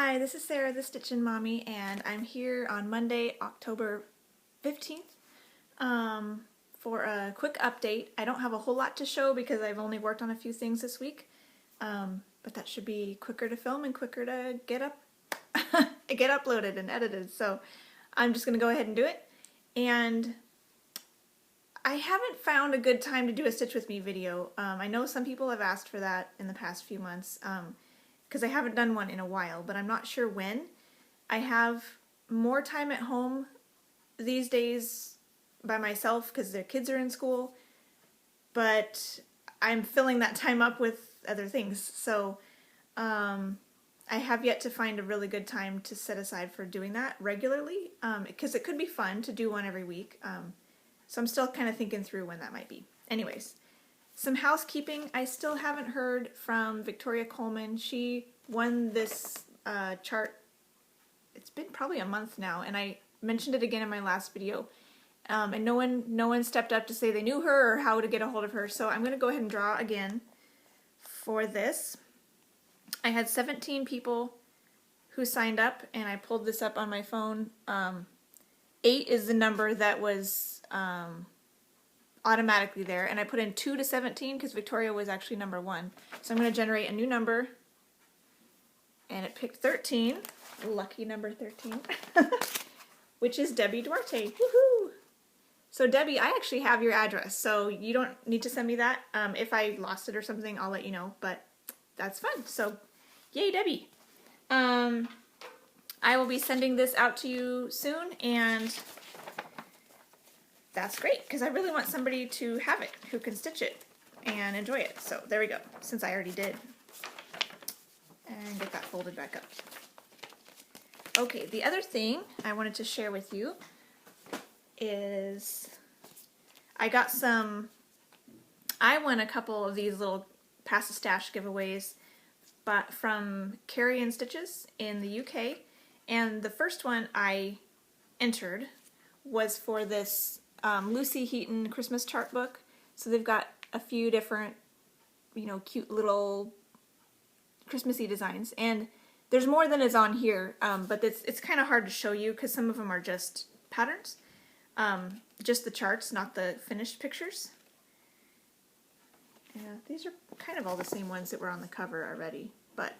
Hi, this is Sarah, the Stitchin' Mommy, and I'm here on Monday, October 15th, for a quick update. I don't have a whole lot to show because I've only worked on a few things this week, but that should be quicker to film and quicker to get uploaded and edited. So I'm just going to go ahead and do it. And I haven't found a good time to do a Stitch With Me video. I know some people have asked for that in the past few months, because I haven't done one in a while, but I'm not sure when. I have more time at home these days by myself because their kids are in school, but I'm filling that time up with other things. So I have yet to find a really good time to set aside for doing that regularly, because it could be fun to do one every week. So I'm still kind of thinking through when that might be. Anyways. Some housekeeping. I still haven't heard from Victoria Coleman. She won this chart. It's been probably a month now, and I mentioned it again in my last video. And no one stepped up to say they knew her or how to get a hold of her. So I'm going to go ahead and draw again for this. I had 17 people who signed up, and I pulled this up on my phone. 8 is the number that was automatically there, and I put in 2 to 17 because Victoria was actually number 1. So I'm going to generate a new number, and it picked 13, lucky number 13, which is Debbie Duarte. Woohoo! So Debbie, I actually have your address, so you don't need to send me that. If I lost it or something, I'll let you know, but that's fun. So yay, Debbie! I will be sending this out to you soon, and that's great, because I really want somebody to have it who can stitch it and enjoy it. So there we go, since I already did. And get that folded back up. Okay, the other thing I wanted to share with you is I won a couple of these little Pass a Stash giveaways from Carrie and Stitches in the UK. And the first one I entered was for this Lucy Heaton Christmas chart book. So they've got a few different, cute little Christmassy designs, and there's more than is on here, but it's kind of hard to show you because some of them are just patterns, just the charts, not the finished pictures. Yeah, these are kind of all the same ones that were on the cover already, but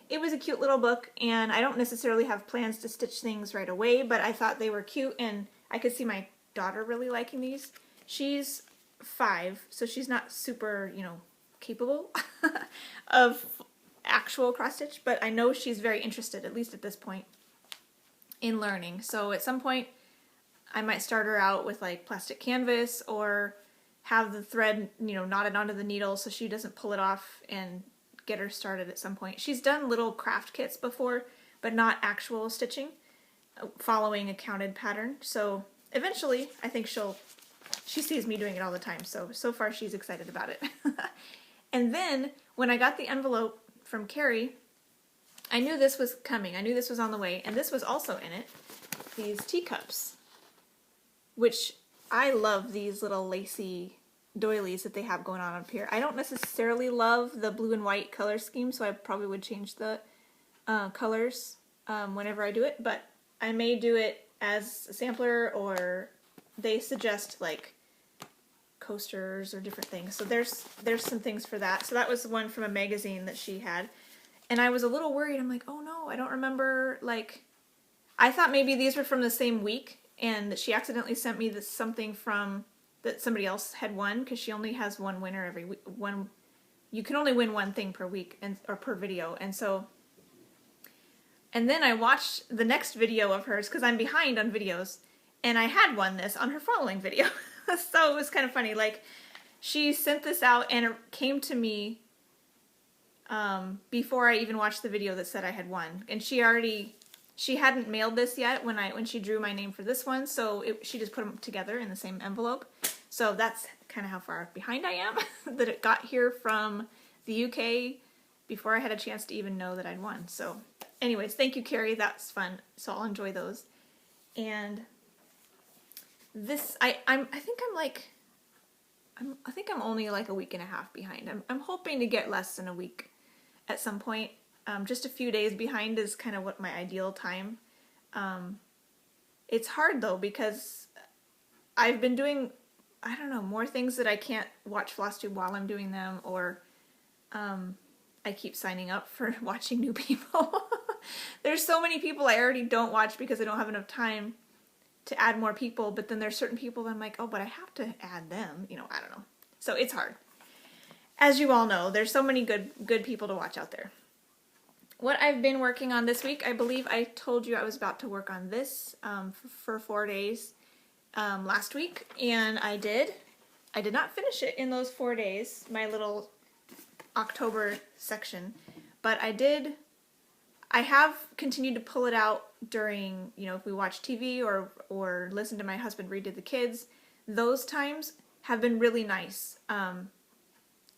it was a cute little book, and I don't necessarily have plans to stitch things right away, but I thought they were cute, and I could see my daughter really liking these. She's 5, so she's not super, capable of actual cross stitch, but I know she's very interested, at least at this point, in learning. So at some point I might start her out with like plastic canvas, or have the thread, knotted onto the needle so she doesn't pull it off, and get her started at some point. She's done little craft kits before, but not actual stitching, following a counted pattern. So eventually, I think she sees me doing it all the time, so far she's excited about it. And then, when I got the envelope from Carrie, I knew this was coming. I knew this was on the way, and this was also in it, these teacups, which I love these little lacy doilies that they have going on up here. I don't necessarily love the blue and white color scheme, so I probably would change the colors whenever I do it, but I may do it as a sampler, or they suggest like coasters or different things. So there's some things for that. So that was one from a magazine that she had. And I was a little worried. I'm like, oh no, I don't remember, I thought maybe these were from the same week, and that she accidentally sent me something from that somebody else had won, because she only has one winner every week. You can only win one thing per week, or per video. And then I watched the next video of hers, because I'm behind on videos, and I had won this on her following video. So it was kind of funny. She sent this out, and it came to me before I even watched the video that said I had won. And she hadn't mailed this yet when she drew my name for this one, so she just put them together in the same envelope. So that's kind of how far behind I am, that it got here from the UK before I had a chance to even know that I'd won. So anyways, thank you, Carrie. That's fun. So I'll enjoy those. And this, I think I'm only like a week and a half behind. I'm hoping to get less than a week at some point. Just a few days behind is kind of what my ideal time. It's hard though because I've been doing, I don't know, more things that I can't watch Flosstube while I'm doing them, or I keep signing up for watching new people. There's so many people I already don't watch because I don't have enough time to add more people, but then there's certain people that I'm like, oh, but I have to add them, you know, I don't know. So it's hard. As you all know, there's so many good people to watch out there. What I've been working on this week, I believe I told you I was about to work on this for 4 days last week, and I did. I did not finish it in those 4 days, my little October section, but I have continued to pull it out during, you know, if we watch TV or listen to my husband read to the kids. Those times have been really nice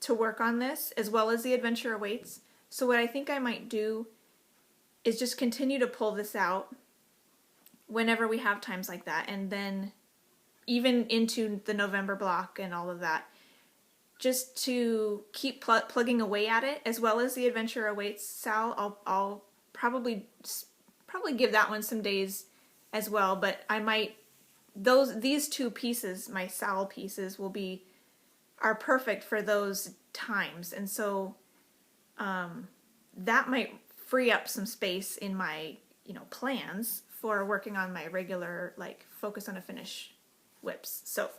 to work on this, as well as The Adventure Awaits. So what I think I might do is just continue to pull this out whenever we have times like that, and then even into the November block and all of that, just to keep plugging away at it, as well as The Adventure Awaits Sal. I'll probably give that one some days as well, but I might, these two pieces, my Sal pieces, are perfect for those times, and so that might free up some space in my, you know, plans for working on my regular, like, focus on a finish whips. So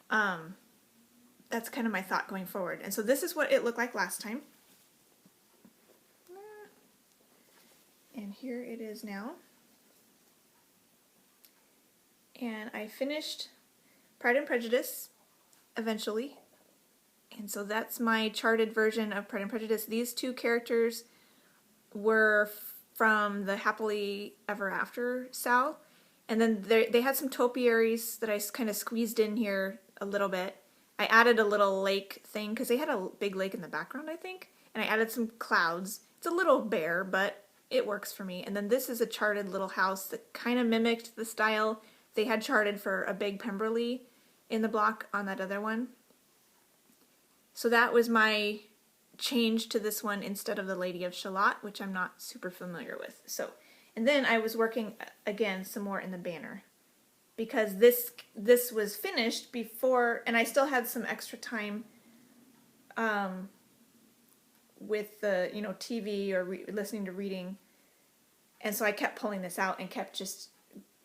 that's kind of my thought going forward. And so this is what it looked like last time. And here it is now. And I finished Pride and Prejudice eventually. And so that's my charted version of Pride and Prejudice. These two characters were from the Happily Ever After Sal. And then they had some topiaries that I kind of squeezed in here a little bit. I added a little lake thing because they had a big lake in the background, I think. And I added some clouds. It's a little bare, but it works for me. And then this is a charted little house that kind of mimicked the style they had charted for a big Pemberley in the block on that other one. So that was my change to this one instead of the Lady of Shalott, which I'm not super familiar with. So, and then I was working again some more in the banner, because this was finished before, and I still had some extra time with the, you know, TV or listening to reading, and so I kept pulling this out and kept just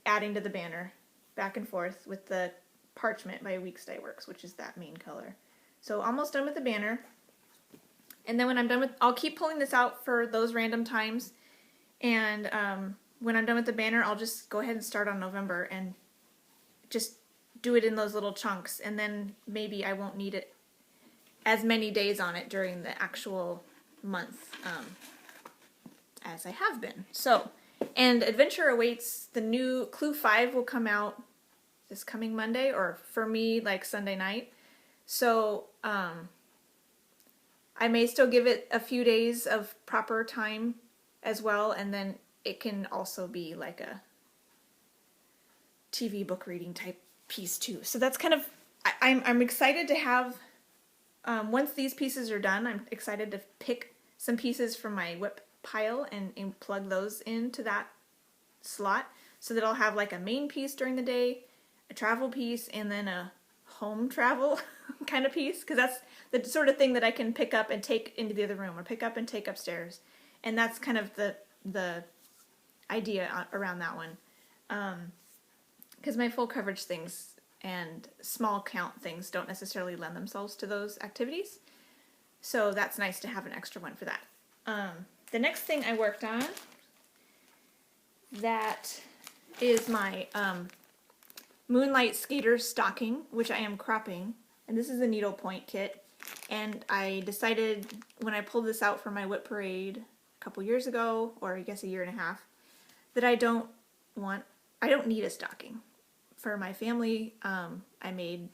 adding to the banner back and forth with the parchment by Weeks Dye Works, which is that main color. So almost done with the banner. And then when I'm done with, I'll keep pulling this out for those random times. And when I'm done with the banner, I'll just go ahead and start on November and just do it in those little chunks. And then maybe I won't need it as many days on it during the actual month as I have been. So, and Adventure Awaits, the new Clue 5 will come out this coming Monday, or for me, like Sunday night. So, I may still give it a few days of proper time as well, and then it can also be like a TV book reading type piece too. So that's kind of, I'm excited to have, once these pieces are done, I'm excited to pick some pieces from my whip pile and plug those into that slot, so that I'll have like a main piece during the day, a travel piece, and then a home travel kind of piece, because that's the sort of thing that I can pick up and take into the other room, or pick up and take upstairs. And that's kind of the idea around that one, because my full coverage things and small count things don't necessarily lend themselves to those activities, so that's nice to have an extra one for that. The next thing I worked on, that is my Moonlight Skater stocking, which I am cropping, and this is a Needlepoint kit. And I decided when I pulled this out for my whip parade a couple years ago, or I guess a year and a half, that I don't need a stocking for my family. I made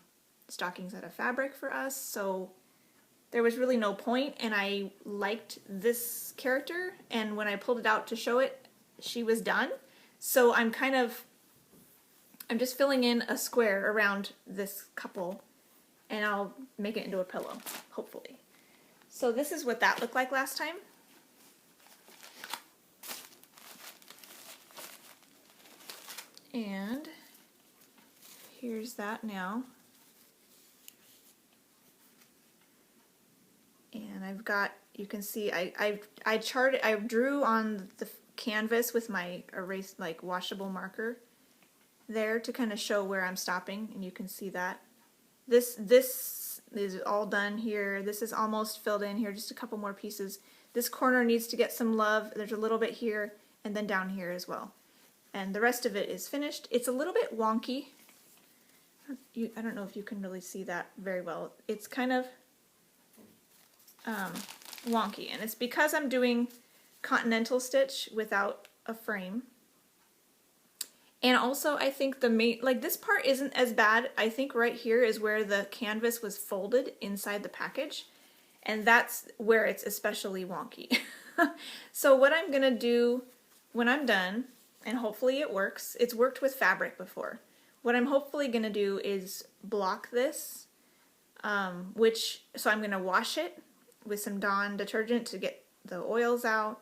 stockings out of fabric for us, so there was really no point, and I liked this character, and when I pulled it out to show it, she was done. So I'm just filling in a square around this couple, and I'll make it into a pillow, hopefully. So this is what that looked like last time. And here's that now. And I've got, you can see, I drew on the canvas with my washable marker there to kind of show where I'm stopping, and you can see that. This is all done here. This is almost filled in here, just a couple more pieces. This corner needs to get some love. There's a little bit here, and then down here as well. And the rest of it is finished. It's a little bit wonky. I don't know if you can really see that very well. It's kind of wonky, and it's because I'm doing continental stitch without a frame. And also I think the main, like this part isn't as bad. I think right here is where the canvas was folded inside the package, and that's where it's especially wonky. So what I'm gonna do when I'm done, and hopefully it works, it's worked with fabric before, what I'm hopefully gonna do is block this, so I'm gonna wash it with some Dawn detergent to get the oils out,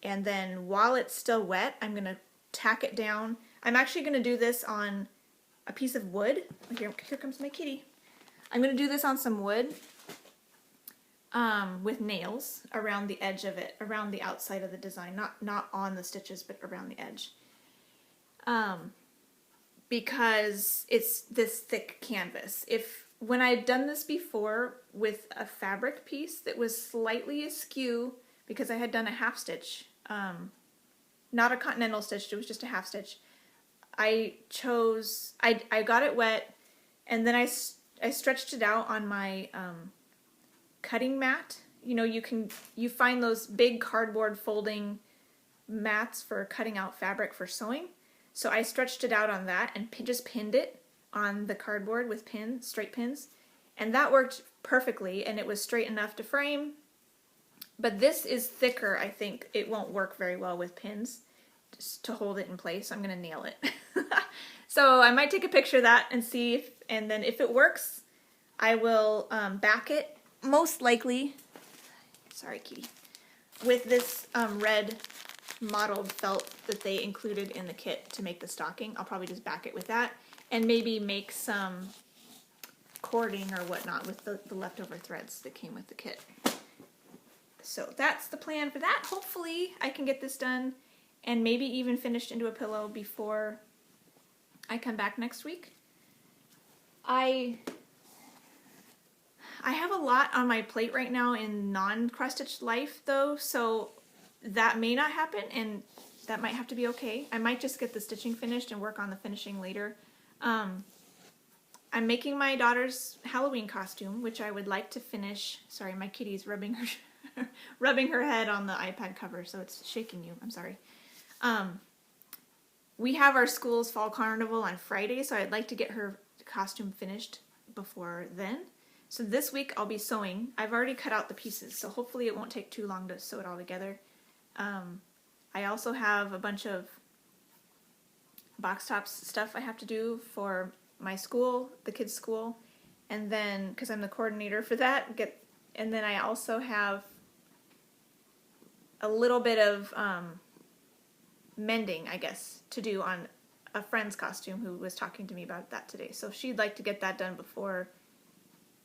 and then while it's still wet, I'm gonna tack it down. I'm actually going to do this on a piece of wood. Here comes my kitty. I'm going to do this on some wood with nails around the edge of it, around the outside of the design, not on the stitches, but around the edge. Because it's this thick canvas. When I had done this before with a fabric piece that was slightly askew, because I had done a half stitch, not a continental stitch, it was just a half stitch. I got it wet, and then I stretched it out on my cutting mat. You know, you find those big cardboard folding mats for cutting out fabric for sewing. So I stretched it out on that and just pinned it on the cardboard with straight pins, and that worked perfectly, and it was straight enough to frame. But this is thicker. I think it won't work very well with pins just to hold it in place. I'm gonna nail it. So I might take a picture of that and see and then if it works, I will back it, most likely, sorry kitty, with this red mottled felt that they included in the kit to make the stocking. I'll probably just back it with that and maybe make some cording or whatnot with the leftover threads that came with the kit. So that's the plan for that. Hopefully I can get this done and maybe even finished into a pillow before I come back next week. I have a lot on my plate right now in non-cross-stitch life though, so that may not happen, and that might have to be okay. I might just get the stitching finished and work on the finishing later. I'm making my daughter's Halloween costume, which I would like to finish. Sorry, my kitty's rubbing her head on the iPad cover, so it's shaking you. I'm sorry. We have our school's fall carnival on Friday, so I'd like to get her costume finished before then. So this week I'll be sewing. I've already cut out the pieces, so hopefully it won't take too long to sew it all together. I also have a bunch of box tops stuff I have to do for my school, the kids' school, and then, because I'm the coordinator for that, and then I also have a little bit of mending, I guess, to do on a friend's costume who was talking to me about that today. So she'd like to get that done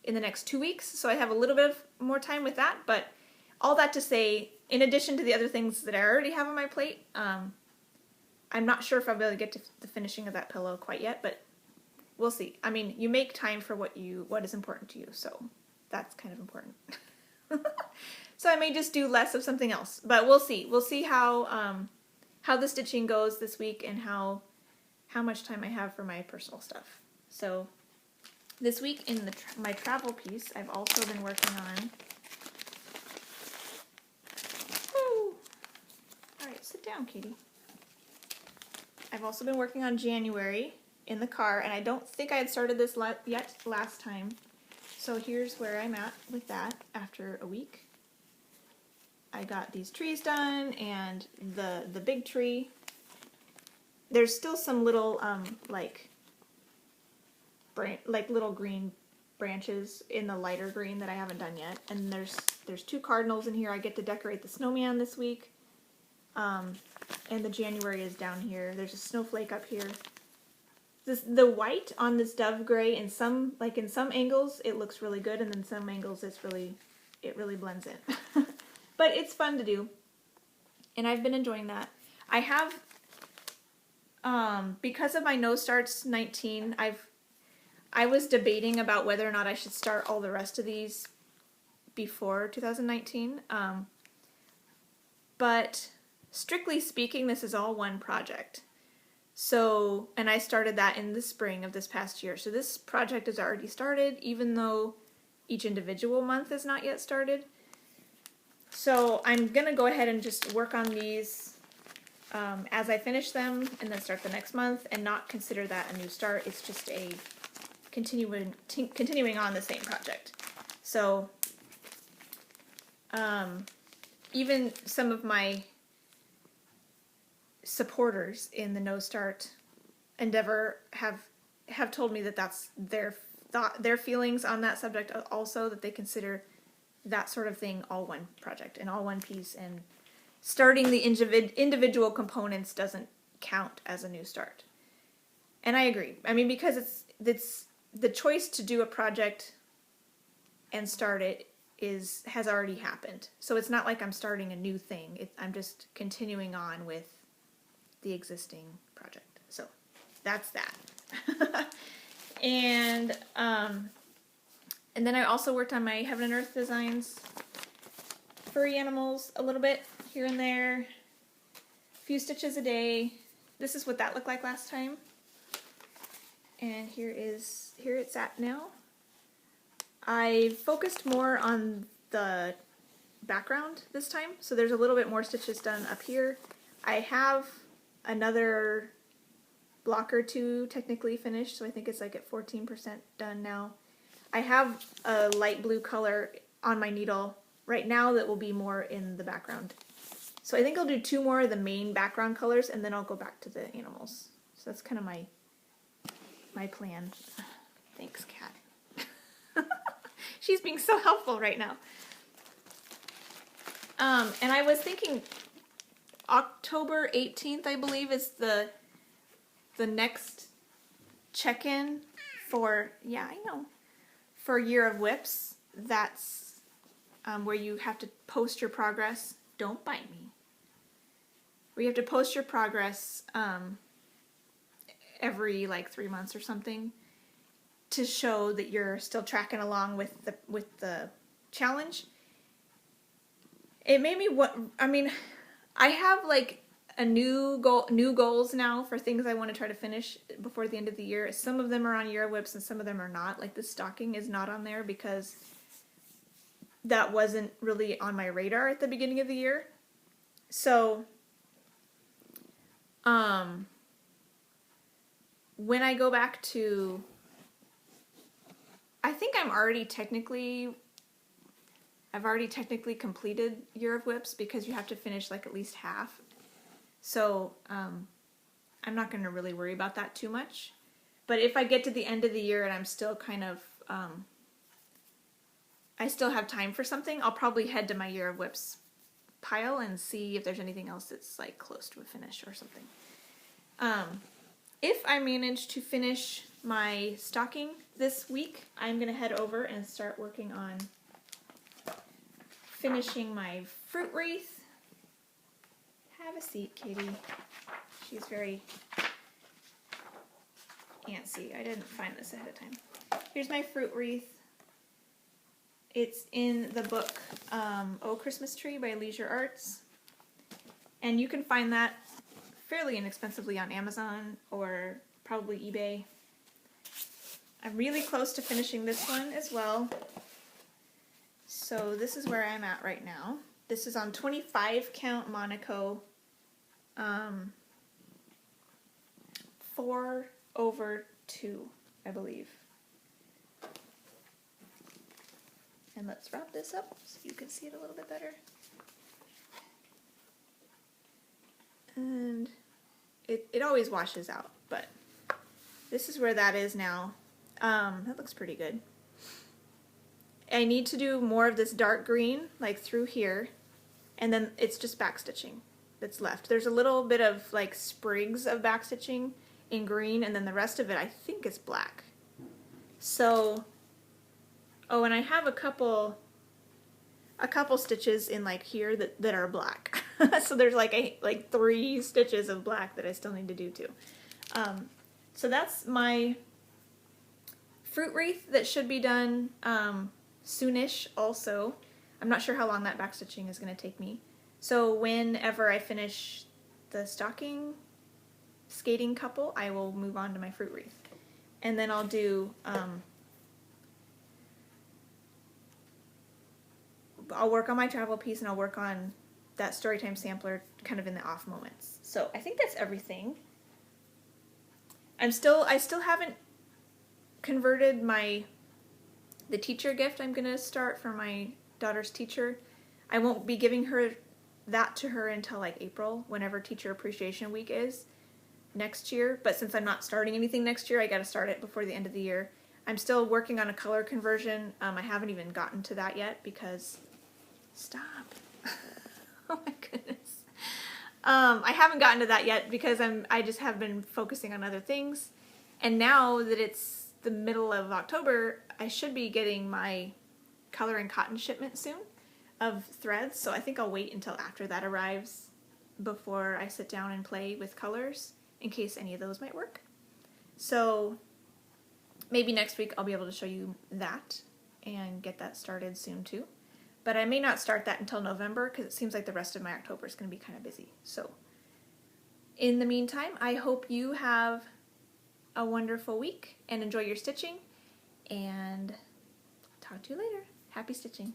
in the next 2 weeks, so I have a little bit of more time with that, but all that to say, in addition to the other things that I already have on my plate, I'm not sure if I'll be able to get to the finishing of that pillow quite yet, but we'll see. I mean, you make time for what is important to you, so that's kind of important. So I may just do less of something else, but we'll see. We'll see how the stitching goes this week and how much time I have for my personal stuff. So this week in my travel piece, I've also been working on. Woo! All right, sit down, Katie. I've also been working on January in the car, and I don't think I had started this yet last time. So here's where I'm at with that after a week. I got these trees done, and the big tree. There's still some little like little green branches in the lighter green that I haven't done yet. And there's 2 cardinals in here. I get to decorate the snowman this week. and the January is down here. There's a snowflake up here. The white on this dove gray in some angles it looks really good, and then some angles it really blends in. But it's fun to do, and I've been enjoying that. I have because of my No Starts 19, I was debating about whether or not I should start all the rest of these before 2019. But strictly speaking, this is all one project. So, and I started that in the spring of this past year. So this project is already started, even though each individual month is not yet started. So I'm going to go ahead and just work on these as I finish them, and then start the next month, and not consider that a new start. It's just a continuing on the same project. So even some of my supporters in the No Start endeavor have told me that that's their feelings on that subject also, that they consider that sort of thing all one project and all one piece, and starting the individual components doesn't count as a new start. And I agree. I mean, because it's the choice to do a project and start it has already happened. So it's not like I'm starting a new thing. I'm just continuing on with the existing project. So that's that. And then I also worked on my Heaven and Earth designs, furry animals a little bit here and there, a few stitches a day. This is what that looked like last time. And here it's at now. I focused more on the background this time, so there's a little bit more stitches done up here. I have another block or two technically finished, so I think it's like at 14% done now. I have a light blue color on my needle right now that will be more in the background. So I think I'll do 2 more of the main background colors, and then I'll go back to the animals. So that's kind of my plan. Thanks, Kat. She's being so helpful right now. And I was thinking October 18th, I believe, is the next check-in for, for Year of Whips. That's where you have to post your progress. Don't bite me. Where you have to post your progress every 3 months or something, to show that you're still tracking along with the challenge. It made me I have a new goals now for things I want to try to finish before the end of the year. Some of them are on Year of Whips and some of them are not. Like the stocking is not on there because that wasn't really on my radar at the beginning of the year. So when I go back to, I think I've already technically completed Year of Whips, because you have to finish at least half. So I'm not going to really worry about that too much. But if I get to the end of the year and I'm still kind of, I still have time for something, I'll probably head to my Year of Whips pile and see if there's anything else that's close to a finish or something. If I manage to finish my stocking this week, I'm going to head over and start working on finishing my fruit wreath. Have a seat, Katie. She's very antsy. I didn't find this ahead of time. Here's my fruit wreath. It's in the book Oh Christmas Tree by Leisure Arts. And you can find that fairly inexpensively on Amazon or probably eBay. I'm really close to finishing this one as well. So this is where I'm at right now. This is on 25 count Monaco, 4/2, I believe. And let's wrap this up so you can see it a little bit better. And it always washes out, but this is where that is now. That looks pretty good. I need to do more of this dark green, through here, and then it's just back stitching. that's left. There's a little bit of like sprigs of backstitching in green, and then the rest of it I think is black. So, oh, and I have a couple stitches in like here that are black. So there's like 3 stitches of black that I still need to do too. So that's my fruit wreath that should be done soonish also. I'm not sure how long that backstitching is going to take me. So whenever I finish the stocking skating couple, I will move on to my fruit wreath. And then I'll do, I'll work on my travel piece, and I'll work on that Storytime sampler kind of in the off moments. So I think that's everything. I still haven't converted the teacher gift I'm going to start for my daughter's teacher. I won't be giving that to her until like April, whenever Teacher Appreciation Week is next year. But since I'm not starting anything next year, I got to start it before the end of the year. I'm still working on a color conversion. I haven't even gotten to that yet because... Stop. Oh my goodness. I haven't gotten to that yet because I just have been focusing on other things. And now that it's the middle of October, I should be getting my color and cotton shipment soon of threads. So I think I'll wait until after that arrives before I sit down and play with colors, in case any of those might work. So maybe next week I'll be able to show you that and get that started soon too. But I may not start that until November because it seems like the rest of my October is going to be kind of busy. So in the meantime, I hope you have a wonderful week and enjoy your stitching, and talk to you later. Happy stitching.